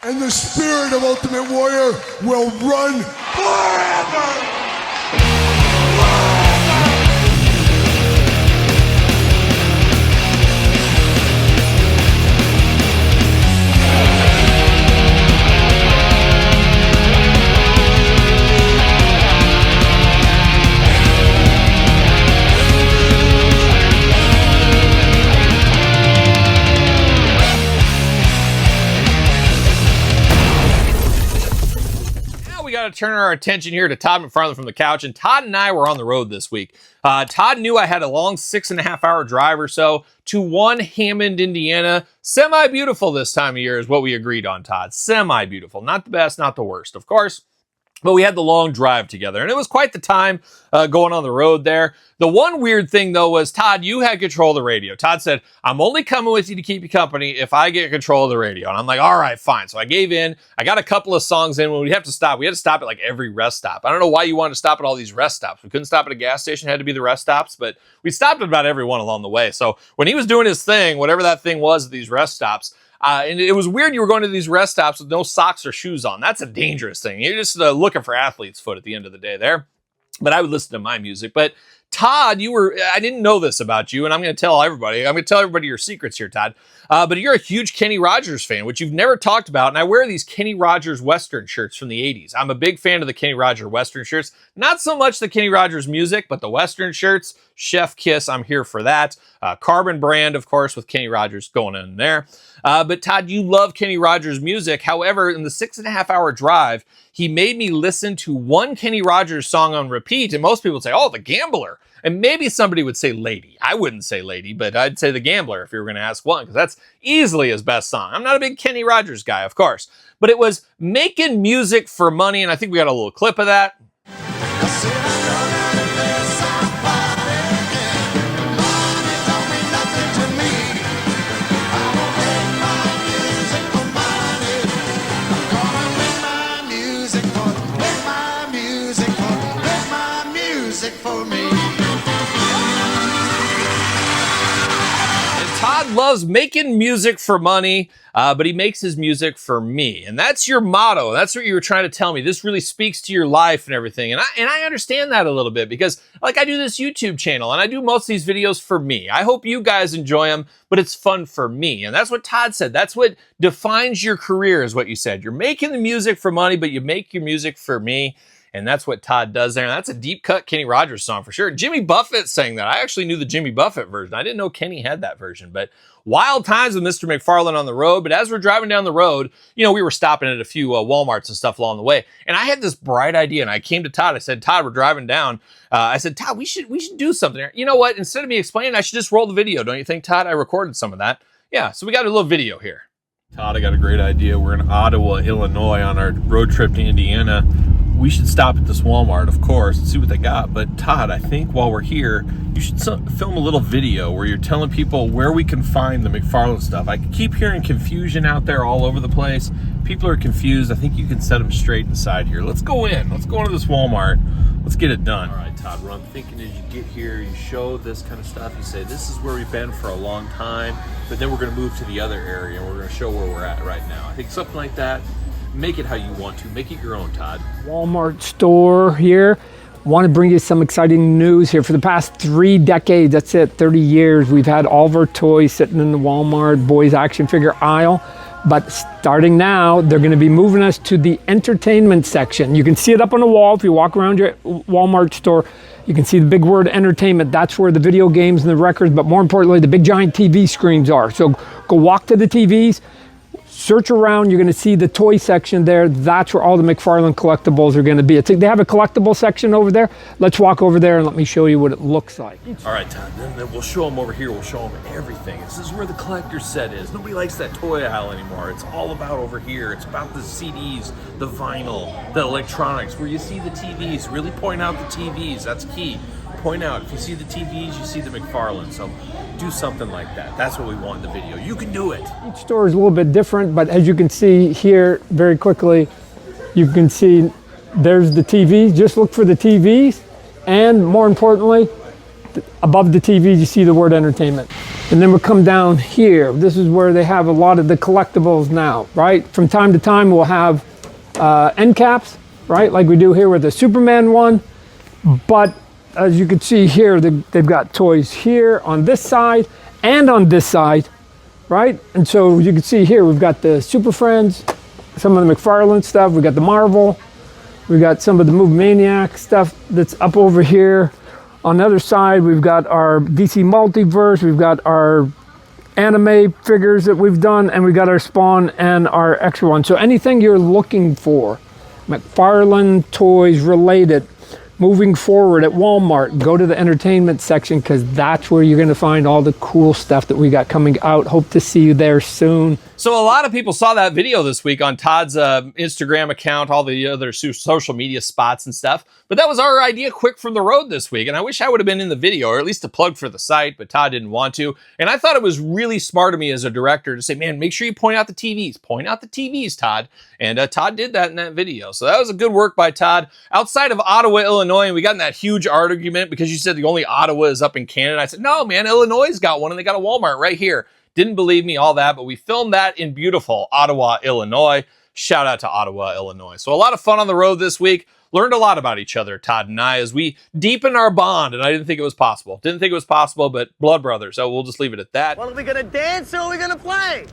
and the spirit of Ultimate Warrior will run forever! To turn our attention here to Todd McFarlane from the couch, and Todd and I were on the road this week. Todd knew I had a long 6.5 hour drive or so to one Hammond, Indiana. Semi-beautiful this time of year is what we agreed on, Todd. Semi-beautiful. Not the best, not the worst, of course. But we had the long drive together, and it was quite the time going on the road there. The one weird thing, though, was, Todd, you had control of the radio. Todd said, I'm only coming with you to keep you company if I get control of the radio. And I'm like, all right, fine. So I gave in. I got a couple of songs in. When we have to stop, we had to stop at like every rest stop. I don't know why you wanted to stop at all these rest stops. We couldn't stop at a gas station. It had to be the rest stops. But we stopped at about every one along the way. So when he was doing his thing, whatever that thing was at these rest stops, and it was weird you were going to these rest stops with no socks or shoes on. That's a dangerous thing. You're just looking for athlete's foot at the end of the day there. But I would listen to my music. But Todd, I didn't know this about you, and I'm going to tell everybody. I'm going to tell everybody your secrets here, Todd. But you're a huge Kenny Rogers fan, which you've never talked about. And I wear these Kenny Rogers Western shirts from the 80s. I'm a big fan of the Kenny Rogers Western shirts. Not so much the Kenny Rogers music, but the Western shirts. Chef Kiss, I'm here for that. Carbon brand, of course, with Kenny Rogers going in there. But Todd, you love Kenny Rogers music. However, in the 6.5 hour drive, he made me listen to one Kenny Rogers song on repeat. And most people would say, oh, The Gambler. And maybe somebody would say Lady. I wouldn't say Lady, but I'd say The Gambler if you were going to ask one, because that's easily his best song. I'm not a big Kenny Rogers guy, of course. But it was Making Music for Money, and I think we got a little clip of that. Todd loves making music for money, but he makes his music for me. And that's your motto. That's what you were trying to tell me. This really speaks to your life and everything. And I understand that a little bit because, like, I do this YouTube channel and I do most of these videos for me. I hope you guys enjoy them, but it's fun for me. And that's what Todd said. That's what defines your career, is what you said. You're making the music for money, but you make your music for me. And that's what Todd does there. And that's a deep cut Kenny Rogers song for sure. Jimmy Buffett sang that. I actually knew the Jimmy Buffett version. I didn't know Kenny had that version. But wild times with Mr. McFarlane on the road. But as we're driving down the road, we were stopping at a few Walmarts and stuff along the way. And I had this bright idea. And I came to Todd. I said, Todd, we're driving down. I said, Todd, we should do something here. You know what? Instead of me explaining, I should just roll the video. Don't you think, Todd? I recorded some of that. Yeah, so we got a little video here. Todd, I got a great idea. We're in Ottawa, Illinois on our road trip to Indiana. We should stop at this Walmart, of course, and see what they got. But Todd, I think while we're here, you should film a little video where you're telling people where we can find the McFarlane stuff. I keep hearing confusion out there all over the place. People are confused. I think you can set them straight inside here. Let's go in. Let's go into this Walmart. Let's get it done. All right, Todd, what I'm thinking is you get here, you show this kind of stuff. You say, this is where we've been for a long time, but then we're going to move to the other area, and we're going to show where we're at right now. I think something like that. Make it how you want to. Make it your own, Todd. Walmart store here. Want to bring you some exciting news here. For the past 3 decades, that's it, 30 years, we've had all of our toys sitting in the Walmart boys action figure aisle. But starting now, they're going to be moving us to the entertainment section. You can see it up on the wall. If you walk around your Walmart store, you can see the big word entertainment. That's where the video games and the records, but more importantly, the big giant TV screens are. So go walk to the TVs. Search around, you're going to see the toy section there. That's where all the McFarlane collectibles are going to be. They have a collectible section over there. Let's walk over there and let me show you what it looks like. All right, Todd, then we'll show them over here. We'll show them everything. This is where the collector's set is. Nobody likes that toy aisle anymore. It's all about over here. It's about the CDs, the vinyl, the electronics, where you see the TVs. Really point out the TVs. That's key. Point out, if you see the TVs, you see the McFarlane. So do something like that. That's what we want in the video. You can do it. Each store is a little bit different, but as you can see here very quickly, you can see there's the TVs. Just look for the TVs. And more importantly, above the TV, you see the word entertainment. And then we'll come down here. This is where they have a lot of the collectibles now, right? From time to time, we'll have end caps, right? Like we do here with the Superman one. But as you can see here, they've got toys here on this side and on this side, right? And so you can see here, we've got the Super Friends, some of the McFarlane stuff, we got the Marvel, we got some of the Movie Maniac stuff that's up over here. On the other side, we've got our DC Multiverse, we've got our anime figures that we've done, and we got our Spawn and our extra one. So anything you're looking for, McFarlane toys related, moving forward at Walmart, go to the entertainment section because that's where you're going to find all the cool stuff that we got coming out. Hope to see you there soon. So a lot of people saw that video this week on Todd's Instagram account, all the other social media spots and stuff. But that was our idea quick from the road this week. And I wish I would have been in the video, or at least a plug for the site, but Todd didn't want to. And I thought it was really smart of me as a director to say, man, make sure you point out the TVs. Point out the TVs, Todd. And Todd did that in that video. So that was a good work by Todd. Outside of Ottawa, Illinois, and we got in that huge argument because you said the only Ottawa is up in Canada. I said, no, man, Illinois got one, and they got a Walmart right here. Didn't believe me, all that, but we filmed that in beautiful Ottawa, Illinois. Shout out to Ottawa, Illinois. So a lot of fun on the road this week. Learned a lot about each other, Todd and I, as we deepen our bond, and I didn't think it was possible. Didn't think it was possible, but blood brothers, so we'll just leave it at that. Well, are we gonna dance or are we gonna play?